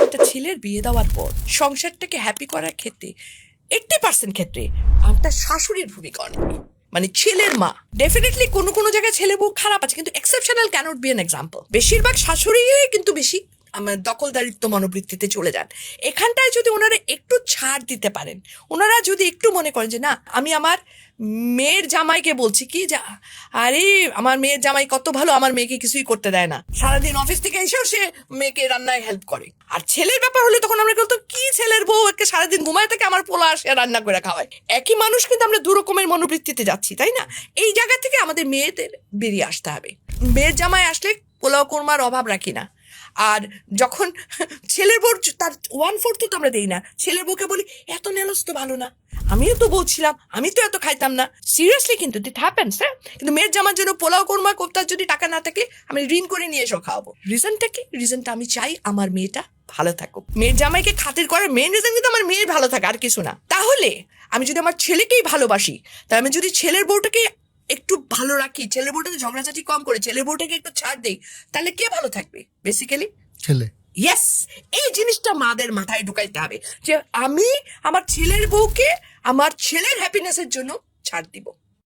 একটা ছেলের বিয়ে দেওয়ার পর সংসারটাকে হ্যাপি করার ক্ষেত্রে 80% ক্ষেত্রে একটা শাশুড়ির ভূমিকা অনেক। মানে ছেলের মা ডেফিনেটলি কোনো কোনো জায়গায় ছেলে বউ খারাপ আছে, কিন্তু exceptional cannot be an example. বেশিরভাগ শাশুড়ি কিন্তু বেশি আমার দখলদারিত্ব মনোবৃত্তিতে চলে যান। এখানটায় যদি ওনারা একটু ছাড় দিতে পারেন, ওনারা যদি একটু মনে করেন যে না, আমি আমার মেয়ের জামাইকে বলছি কি যে আরে আমার মেয়ের জামাই কত ভালো, আমার মেয়েকে কিছুই করতে দেয় না, সারাদিন অফিস থেকে এসেও সে মেয়েকে রান্নায় হেল্প করে। আর ছেলের ব্যাপার হলে তখন আমরা বলতো কি ছেলের বউ একে সারাদিন ঘুমায় থেকে আমার পোলা আসে রান্না করে খাওয়ায়। একই মানুষ, কিন্তু আমরা দু রকমের মনোবৃত্তিতে যাচ্ছি, তাই না? এই জায়গা থেকে আমাদের মেয়েদের বেরিয়ে আসতে হবে। মেয়ের জামাই আসলে পোলাও কোরমার অভাব রাখি না। আর যখন ছেলের বউ, তার 1/4 তো আমরা দেই না, ছেলের বউকে বলি এত নেলস তো ভালো না, আমিও তো বলছিলাম, আমি তো এত খাইতাম না। সিরিয়াসলি কিন্তু ইট হ্যাপেন্স। হ্যাঁ, কিন্তু মেয়ের জামার জন্য পোলাও কোরমা কোফতার যদি টাকা না থাকে, আমি ঋণ করে নিয়ে এসো খাওয়াবো। রিজনটা কি? রিজনটা আমি চাই আমার মেয়েটা ভালো থাকুক। মেয়ের জামাইকে খাতির করার মেন রিজন কিন্তু আমার মেয়ের ভালো থাকে, আর কিছু না। তাহলে আমি যদি আমার ছেলেকেই ভালোবাসি, তাহলে আমি যদি ছেলের বউটাকে একটু ভালো রাখি, ছেলের বউটাকে ঝগড়াঝাটি কম করে ছেলের বউটাকে একটু ছাড় দেই, তাহলে কে ভালো থাকবে? বেসিক্যালি ছেলে। ইয়েস, এই জিনিসটা মাদের মাথায় ঢুকাইতে হবে যে আমি আমার ছেলের বউকে আমার ছেলের হ্যাপিনেসের জন্য ছাড় দিব।